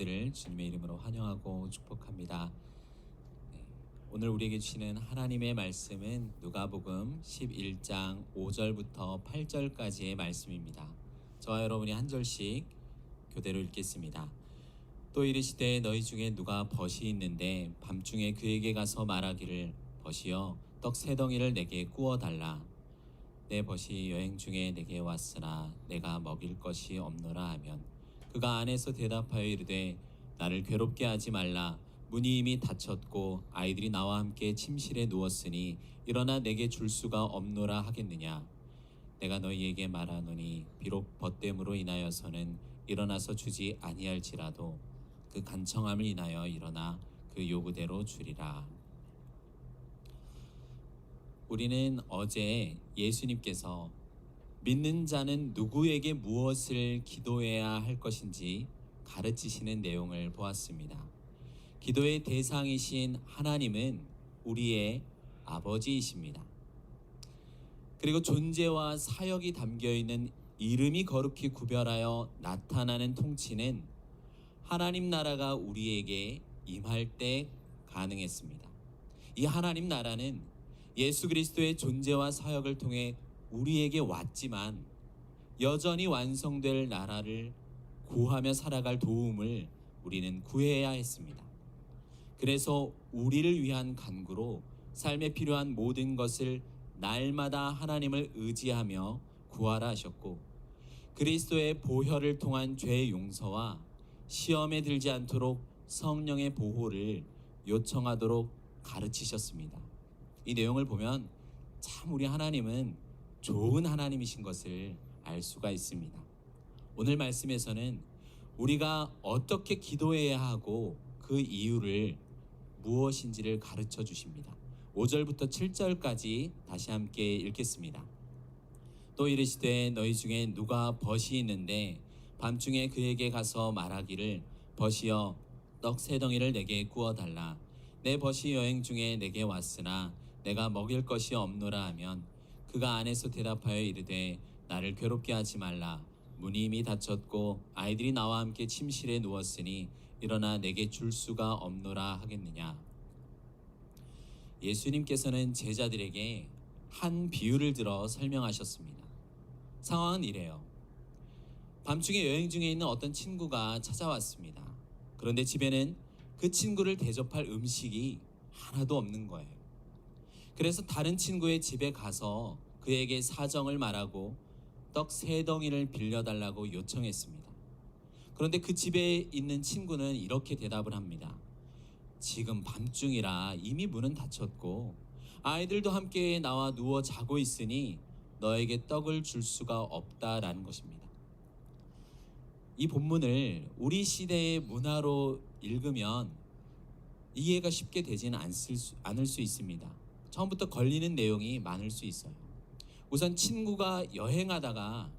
분들을 주님의 이름으로 환영하고 축복합니다. 네, 오늘 우리에게 주시는 하나님의 말씀은 누가복음 11장 5절부터 8절까지의 말씀입니다. 저와 여러분이 한 절씩 교대로 읽겠습니다. 또 이르시되 너희 중에 누가 벗이 있는데 밤중에 그에게 가서 말하기를 벗이여 떡 세 덩이를 내게 구워 달라. 내 벗이 여행 중에 내게 왔으나 내가 먹일 것이 없노라 하면 그가 안에서 대답하여 이르되 나를 괴롭게 하지 말라. 문이 이미 닫혔고 아이들이 나와 함께 침실에 누웠으니 일어나 내게 줄 수가 없노라 하겠느냐. 내가 너희에게 말하노니 비록 벗됨으로 인하여서는 일어나서 주지 아니할지라도 그 간청함을 인하여 일어나 그 요구대로 주리라. 우리는 어제 예수님께서 믿는 자는 누구에게 무엇을 기도해야 할 것인지 가르치시는 내용을 보았습니다. 기도의 대상이신 하나님은 우리의 아버지이십니다. 그리고 존재와 사역이 담겨있는 이름이 거룩히 구별하여 나타나는 통치는 하나님 나라가 우리에게 임할 때 가능했습니다. 이 하나님 나라는 예수 그리스도의 존재와 사역을 통해 우리에게 왔지만 여전히 완성될 나라를 구하며 살아갈 도움을 우리는 구해야 했습니다. 그래서 우리를 위한 간구로 삶에 필요한 모든 것을 날마다 하나님을 의지하며 구하라 하셨고, 그리스도의 보혈을 통한 죄의 용서와 시험에 들지 않도록 성령의 보호를 요청하도록 가르치셨습니다. 이 내용을 보면 참 우리 하나님은 좋은 하나님이신 것을 알 수가 있습니다. 오늘 말씀에서는 우리가 어떻게 기도해야 하고 그 이유를 무엇인지를 가르쳐 주십니다. 5절부터 7절까지 다시 함께 읽겠습니다. 또 이르시되 너희 중에 누가 벗이 있는데 밤중에 그에게 가서 말하기를 벗이여 떡 세 덩이를 내게 구워 달라. 내 벗이 여행 중에 내게 왔으나 내가 먹일 것이 없노라 하면 그가 안에서 대답하여 이르되 나를 괴롭게 하지 말라. 문이 이미 닫혔고 아이들이 나와 함께 침실에 누웠으니 일어나 내게 줄 수가 없노라 하겠느냐. 예수님께서는 제자들에게 한 비유를 들어 설명하셨습니다. 상황은 이래요. 밤중에 여행 중에 있는 어떤 친구가 찾아왔습니다. 그런데 집에는 그 친구를 대접할 음식이 하나도 없는 거예요. 그래서 다른 친구의 집에 가서 그에게 사정을 말하고 떡 세 덩이를 빌려달라고 요청했습니다. 그런데 그 집에 있는 친구는 이렇게 대답을 합니다. 지금 밤중이라 이미 문은 닫혔고 아이들도 함께 나와 누워 자고 있으니 너에게 떡을 줄 수가 없다라는 것입니다. 이 본문을 우리 시대의 문화로 읽으면 이해가 쉽게 되지는 않을 수 있습니다. 처음부터 걸리는 내용이 많을 수 있어요. 우선 친구가 여행하다가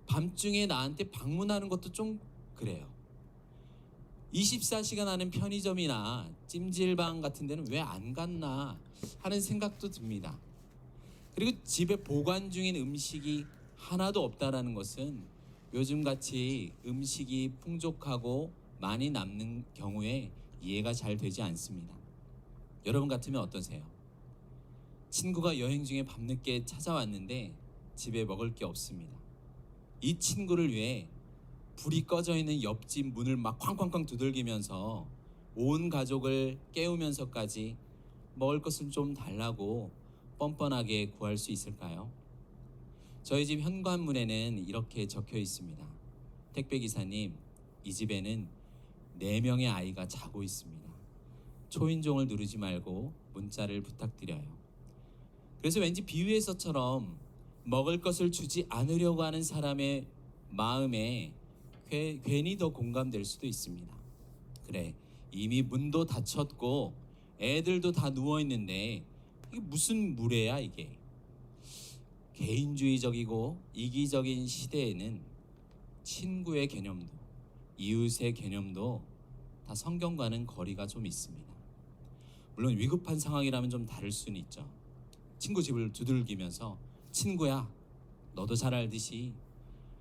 밤중에 나한테 방문하는 것도 좀 그래요. 24시간 하는 편의점이나 찜질방 같은 데는 왜 안 갔나 하는 생각도 듭니다. 그리고 집에 보관 중인 음식이 하나도 없다라는 것은 요즘같이 음식이 풍족하고 많이 남는 경우에 이해가 잘 되지 않습니다. 여러분 같으면 어떠세요? 친구가 여행 중에 밤늦게 찾아왔는데 집에 먹을 게 없습니다. 이 친구를 위해 불이 꺼져 있는 옆집 문을 막 쾅쾅쾅 두들기면서 온 가족을 깨우면서까지 먹을 것을 좀 달라고 뻔뻔하게 구할 수 있을까요? 저희 집 현관문에는 이렇게 적혀 있습니다. 택배기사님, 이 집에는 4명의 아이가 자고 있습니다. 초인종을 누르지 말고 문자를 부탁드려요. 그래서 왠지 비유에서처럼 먹을 것을 주지 않으려고 하는 사람의 마음에 괜히 더 공감될 수도 있습니다. 그래, 이미 문도 닫혔고 애들도 다 누워있는데 이게 무슨 무례야 이게. 개인주의적이고 이기적인 시대에는 친구의 개념도 이웃의 개념도 다 성경과는 거리가 좀 있습니다. 물론 위급한 상황이라면 좀 다를 수는 있죠. 친구 집을 두들기면서 친구야, 너도 잘 알듯이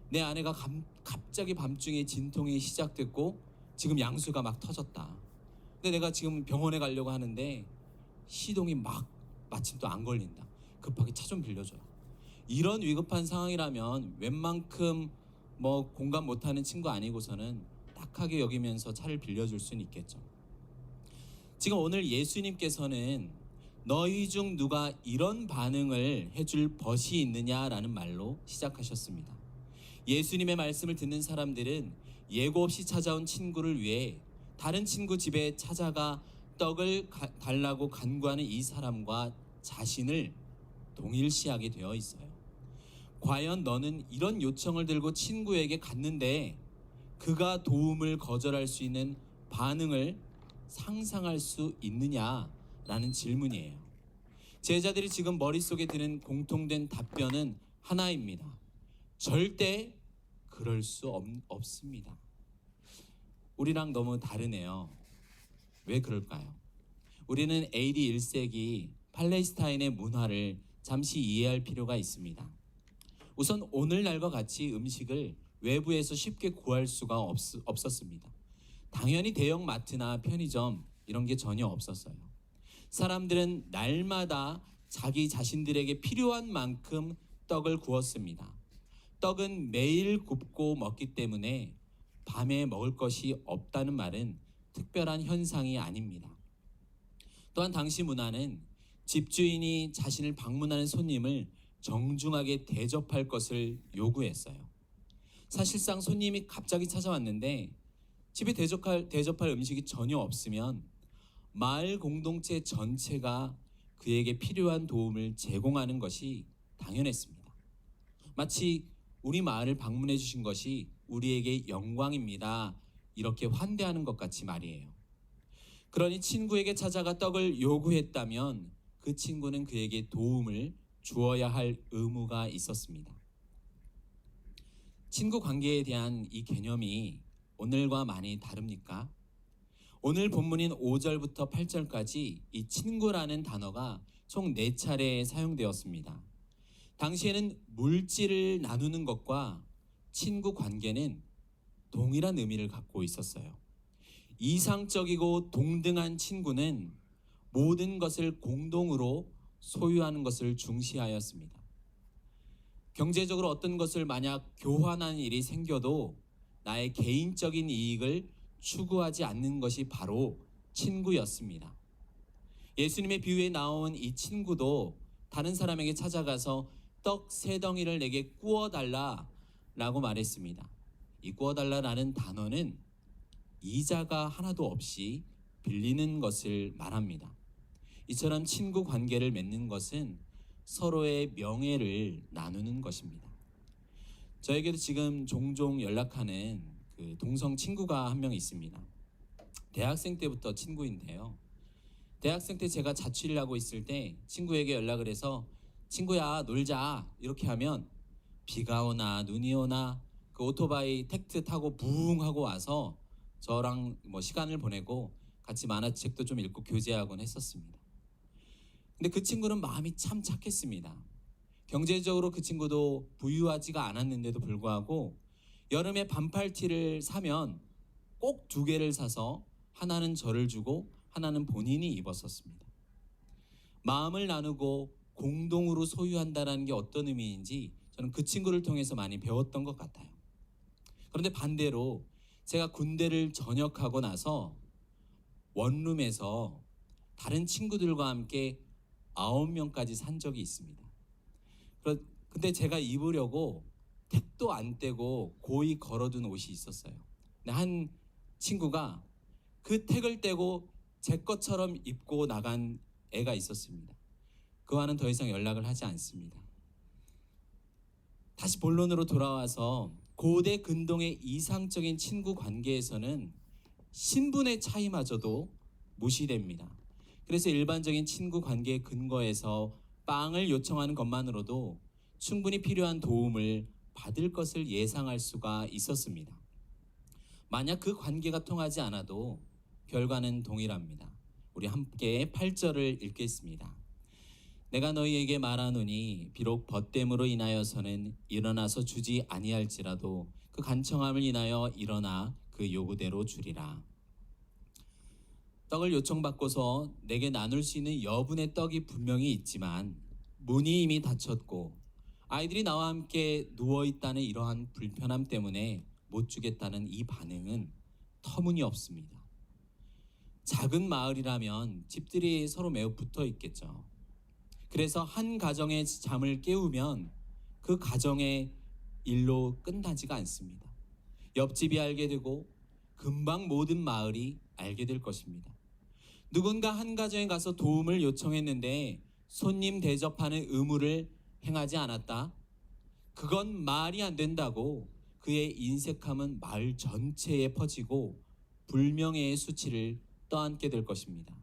내 아내가 갑자기 밤중에 진통이 시작됐고 지금 양수가 막 터졌다. 근데 내가 지금 병원에 가려고 하는데 시동이 막 마침 또 안 걸린다. 급하게 차 좀 빌려줘라. 이런 위급한 상황이라면 웬만큼 뭐 공감 못하는 친구 아니고서는 딱하게 여기면서 차를 빌려줄 수는 있겠죠. 지금 오늘 예수님께서는 너희 중 누가 이런 반응을 해줄 벗이 있느냐라는 말로 시작하셨습니다. 예수님의 말씀을 듣는 사람들은 예고 없이 찾아온 친구를 위해 다른 친구 집에 찾아가 떡을 달라고 간구하는 이 사람과 자신을 동일시하게 되어 있어요. 과연 너는 이런 요청을 들고 친구에게 갔는데 그가 도움을 거절할 수 있는 반응을 상상할 수 있느냐라는 질문이에요. 제자들이 지금 머릿속에 드는 공통된 답변은 하나입니다. 절대 그럴 수 없습니다. 우리랑 너무 다르네요. 왜 그럴까요? 우리는 AD 1세기 팔레스타인의 문화를 잠시 이해할 필요가 있습니다. 우선 오늘날과 같이 음식을 외부에서 쉽게 구할 수가 없었습니다. 당연히 대형 마트나 편의점 이런 게 전혀 없었어요. 사람들은 날마다 자기 자신들에게 필요한 만큼 떡을 구웠습니다. 떡은 매일 굽고 먹기 때문에 밤에 먹을 것이 없다는 말은 특별한 현상이 아닙니다. 또한 당시 문화는 집주인이 자신을 방문하는 손님을 정중하게 대접할 것을 요구했어요. 사실상 손님이 갑자기 찾아왔는데 집에 대접할 음식이 전혀 없으면 마을 공동체 전체가 그에게 필요한 도움을 제공하는 것이 당연했습니다. 마치 우리 마을을 방문해 주신 것이 우리에게 영광입니다. 이렇게 환대하는 것 같이 말이에요. 그러니 친구에게 찾아가 떡을 요구했다면 그 친구는 그에게 도움을 주어야 할 의무가 있었습니다. 친구 관계에 대한 이 개념이 오늘과 많이 다릅니까? 오늘 본문인 5절부터 8절까지 이 친구라는 단어가 총 4차례 사용되었습니다. 당시에는 물질을 나누는 것과 친구 관계는 동일한 의미를 갖고 있었어요. 이상적이고 동등한 친구는 모든 것을 공동으로 소유하는 것을 중시하였습니다. 경제적으로 어떤 것을 만약 교환하는 일이 생겨도 나의 개인적인 이익을 추구하지 않는 것이 바로 친구였습니다. 예수님의 비유에 나온 이 친구도 다른 사람에게 찾아가서 떡 3덩이를 내게 구워달라라고 말했습니다. 이 구워달라라는 단어는 이자가 하나도 없이 빌리는 것을 말합니다. 이처럼 친구 관계를 맺는 것은 서로의 명예를 나누는 것입니다. 저에게도 지금 종종 연락하는 그 동성 친구가 한 명 있습니다. 대학생 때부터 친구인데요. 대학생 때 제가 자취를 하고 있을 때 친구에게 연락을 해서 친구야 놀자 이렇게 하면 비가 오나 눈이 오나 그 오토바이 택트 타고 부웅 하고 와서 저랑 뭐 시간을 보내고 같이 만화책도 좀 읽고 교제하곤 했었습니다. 근데 그 친구는 마음이 참 착했습니다. 경제적으로 그 친구도 부유하지가 않았는데도 불구하고 여름에 반팔티를 사면 꼭 2개를 사서 하나는 저를 주고 하나는 본인이 입었었습니다. 마음을 나누고 공동으로 소유한다는 게 어떤 의미인지 저는 그 친구를 통해서 많이 배웠던 것 같아요. 그런데 반대로 제가 군대를 전역하고 나서 원룸에서 다른 친구들과 함께 9명까지 산 적이 있습니다. 근데 제가 입으려고 택도 안 떼고 고이 걸어둔 옷이 있었어요. 근데 한 친구가 그 택을 떼고 제 것처럼 입고 나간 애가 있었습니다. 그와는 더 이상 연락을 하지 않습니다. 다시 본론으로 돌아와서 고대 근동의 이상적인 친구 관계에서는 신분의 차이마저도 무시됩니다. 그래서 일반적인 친구 관계의 근거에서 빵을 요청하는 것만으로도 충분히 필요한 도움을 받을 것을 예상할 수가 있었습니다. 만약 그 관계가 통하지 않아도 결과는 동일합니다. 우리 함께 8절을 읽겠습니다. 내가 너희에게 말하노니 비록 벗됨으로 인하여서는 일어나서 주지 아니할지라도 그 간청함을 인하여 일어나 그 요구대로 주리라. 떡을 요청받고서 내게 나눌 수 있는 여분의 떡이 분명히 있지만 문이 이미 닫혔고 아이들이 나와 함께 누워있다는 이러한 불편함 때문에 못 주겠다는 이 반응은 터무니없습니다. 작은 마을이라면 집들이 서로 매우 붙어 있겠죠. 그래서 한 가정의 잠을 깨우면 그 가정의 일로 끝나지가 않습니다. 옆집이 알게 되고 금방 모든 마을이 알게 될 것입니다. 누군가 한 가정에 가서 도움을 요청했는데 손님 대접하는 의무를 행하지 않았다. 그건 말이 안 된다고 그의 인색함은 마을 전체에 퍼지고 불명예의 수치를 떠안게 될 것입니다.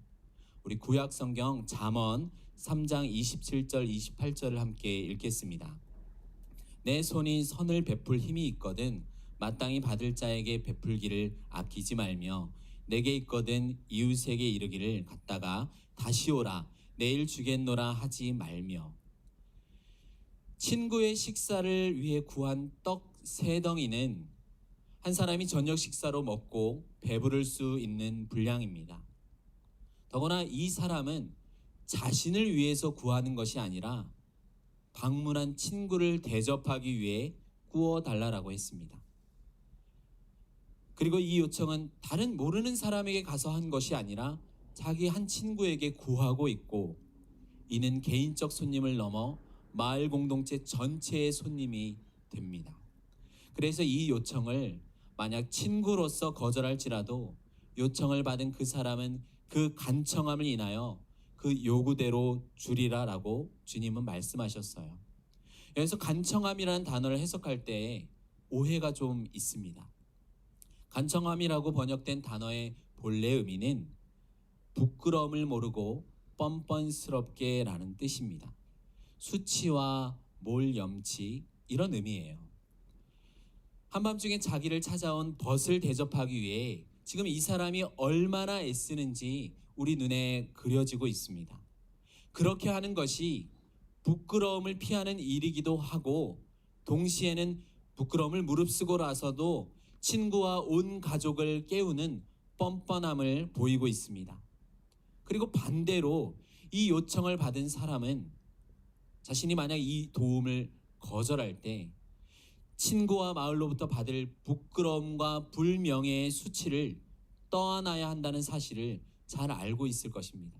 우리 구약 성경 잠언 3장 27절 28절을 함께 읽겠습니다. 내 손이 선을 베풀 힘이 있거든 마땅히 받을 자에게 베풀기를 아끼지 말며 내게 있거든 이웃에게 이르기를 갔다가 다시 오라 내일 주겠노라 하지 말며. 친구의 식사를 위해 구한 떡 3덩이는 한 사람이 저녁 식사로 먹고 배부를 수 있는 분량입니다. 더구나 이 사람은 자신을 위해서 구하는 것이 아니라 방문한 친구를 대접하기 위해 구워 달라고 했습니다. 그리고 이 요청은 다른 모르는 사람에게 가서 한 것이 아니라 자기 한 친구에게 구하고 있고 이는 개인적 손님을 넘어 마을 공동체 전체의 손님이 됩니다. 그래서 이 요청을 만약 친구로서 거절할지라도 요청을 받은 그 사람은 그 간청함을 인하여 그 요구대로 주리라라고 주님은 말씀하셨어요. 여기서 간청함이라는 단어를 해석할 때 오해가 좀 있습니다. 간청함이라고 번역된 단어의 본래 의미는 부끄러움을 모르고 뻔뻔스럽게 라는 뜻입니다. 수치와 몰염치 이런 의미예요. 한밤중에 자기를 찾아온 벗을 대접하기 위해 지금 이 사람이 얼마나 애쓰는지 우리 눈에 그려지고 있습니다. 그렇게 하는 것이 부끄러움을 피하는 일이기도 하고 동시에는 부끄러움을 무릅쓰고 나서도 친구와 온 가족을 깨우는 뻔뻔함을 보이고 있습니다. 그리고 반대로 이 요청을 받은 사람은 자신이 만약 이 도움을 거절할 때 친구와 마을로부터 받을 부끄러움과 불명예의 수치를 떠안아야 한다는 사실을 잘 알고 있을 것입니다.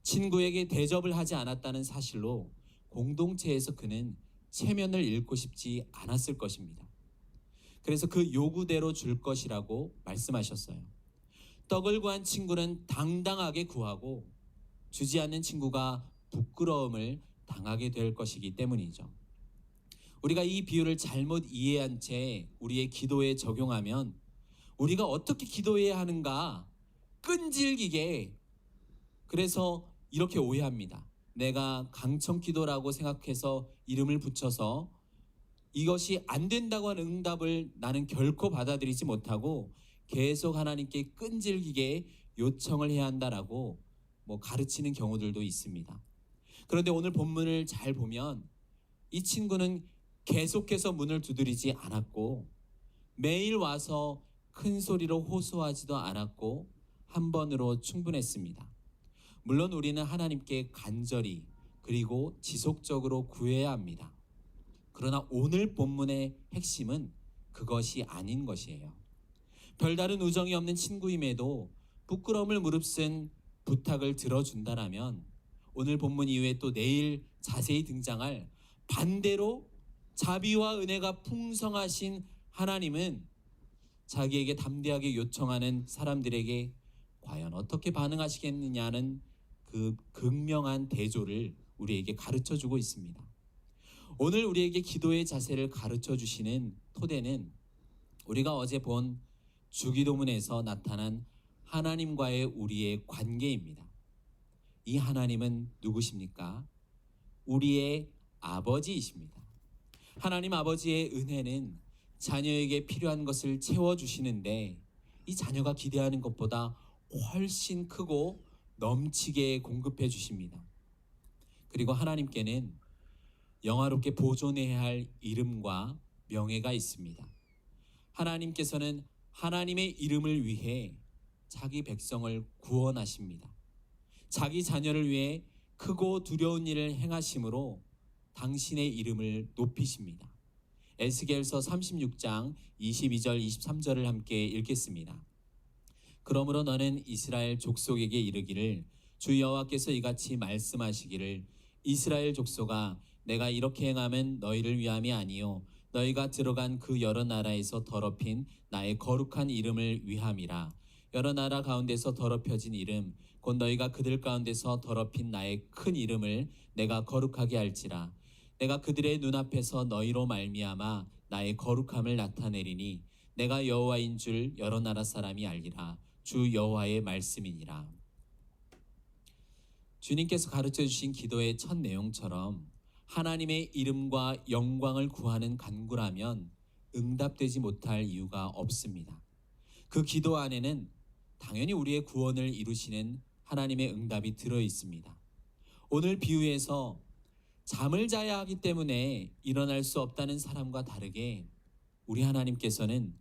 친구에게 대접을 하지 않았다는 사실로 공동체에서 그는 체면을 잃고 싶지 않았을 것입니다. 그래서 그 요구대로 줄 것이라고 말씀하셨어요. 떡을 구한 친구는 당당하게 구하고 주지 않는 친구가 부끄러움을 당하게 될 것이기 때문이죠. 우리가 이 비유를 잘못 이해한 채 우리의 기도에 적용하면 우리가 어떻게 기도해야 하는가 끈질기게 그래서 이렇게 오해합니다. 내가 강청기도라고 생각해서 이름을 붙여서 이것이 안 된다고 하는 응답을 나는 결코 받아들이지 못하고 계속 하나님께 끈질기게 요청을 해야 한다라고 가르치는 경우들도 있습니다. 그런데 오늘 본문을 잘 보면 이 친구는 계속해서 문을 두드리지 않았고 매일 와서 큰 소리로 호소하지도 않았고 한 번으로 충분했습니다. 물론 우리는 하나님께 간절히 그리고 지속적으로 구해야 합니다. 그러나 오늘 본문의 핵심은 그것이 아닌 것이에요. 별다른 우정이 없는 친구임에도 부끄러움을 무릅쓴 부탁을 들어준다라면 오늘 본문 이후에 또 내일 자세히 등장할 반대로 자비와 은혜가 풍성하신 하나님은 자기에게 담대하게 요청하는 사람들에게 과연 어떻게 반응하시겠느냐는 그 극명한 대조를 우리에게 가르쳐주고 있습니다. 오늘 우리에게 기도의 자세를 가르쳐 주시는 토대는 우리가 어제 본 주기도문에서 나타난 하나님과의 우리의 관계입니다. 이 하나님은 누구십니까? 우리의 아버지이십니다. 하나님 아버지의 은혜는 자녀에게 필요한 것을 채워주시는데 이 자녀가 기대하는 것보다 훨씬 크고 넘치게 공급해 주십니다. 그리고 하나님께는 영화롭게 보존해야 할 이름과 명예가 있습니다. 하나님께서는 하나님의 이름을 위해 자기 백성을 구원하십니다. 자기 자녀를 위해 크고 두려운 일을 행하심으로 당신의 이름을 높이십니다. 에스겔서 36장 22절 23절을 함께 읽겠습니다. 그러므로 너는 이스라엘 족속에게 이르기를 주 여호와께서 이같이 말씀하시기를 이스라엘 족속아 내가 이렇게 행하면 너희를 위함이 아니요 너희가 들어간 그 여러 나라에서 더럽힌 나의 거룩한 이름을 위함이라. 여러 나라 가운데서 더럽혀진 이름 곧 너희가 그들 가운데서 더럽힌 나의 큰 이름을 내가 거룩하게 할지라. 내가 그들의 눈앞에서 너희로 말미암아 나의 거룩함을 나타내리니 내가 여호와인 줄 여러 나라 사람이 알리라. 주 여호와의 말씀이니라. 주님께서 가르쳐 주신 기도의 첫 내용처럼 하나님의 이름과 영광을 구하는 간구라면 응답되지 못할 이유가 없습니다. 그 기도 안에는 당연히 우리의 구원을 이루시는 하나님의 응답이 들어 있습니다. 오늘 비유에서 잠을 자야 하기 때문에 일어날 수 없다는 사람과 다르게 우리 하나님께서는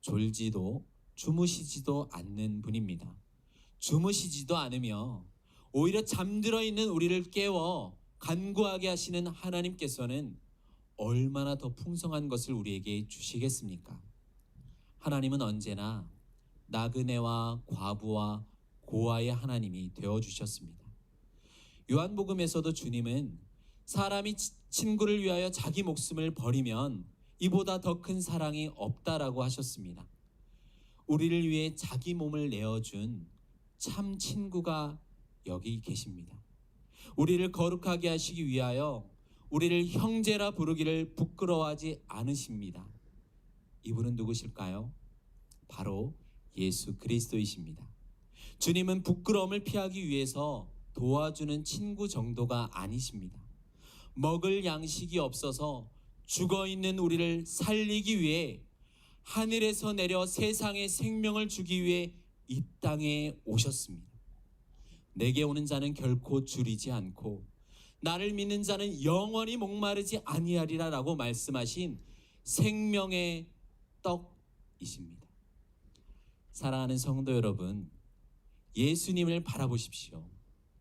졸지도 주무시지도 않는 분입니다. 주무시지도 않으며 오히려 잠들어 있는 우리를 깨워 간구하게 하시는 하나님께서는 얼마나 더 풍성한 것을 우리에게 주시겠습니까? 하나님은 언제나 나그네와 과부와 고아의 하나님이 되어주셨습니다. 요한복음에서도 주님은 사람이 친구를 위하여 자기 목숨을 버리면 이보다 더 큰 사랑이 없다라고 하셨습니다. 우리를 위해 자기 몸을 내어준 참 친구가 여기 계십니다. 우리를 거룩하게 하시기 위하여 우리를 형제라 부르기를 부끄러워하지 않으십니다. 이분은 누구실까요? 바로 예수 그리스도이십니다. 주님은 부끄러움을 피하기 위해서 도와주는 친구 정도가 아니십니다. 먹을 양식이 없어서 죽어있는 우리를 살리기 위해 하늘에서 내려 세상에 생명을 주기 위해 이 땅에 오셨습니다. 내게 오는 자는 결코 줄이지 않고 나를 믿는 자는 영원히 목마르지 아니하리라 라고 말씀하신 생명의 떡이십니다. 사랑하는 성도 여러분, 예수님을 바라보십시오.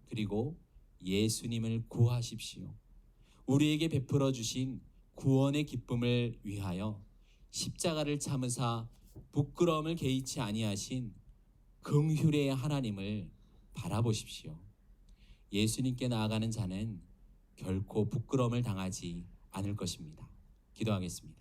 그리고 예수님을 구하십시오. 우리에게 베풀어 주신 구원의 기쁨을 위하여 십자가를 참으사 부끄러움을 개의치 아니하신 긍휼의 하나님을 바라보십시오. 예수님께 나아가는 자는 결코 부끄러움을 당하지 않을 것입니다. 기도하겠습니다.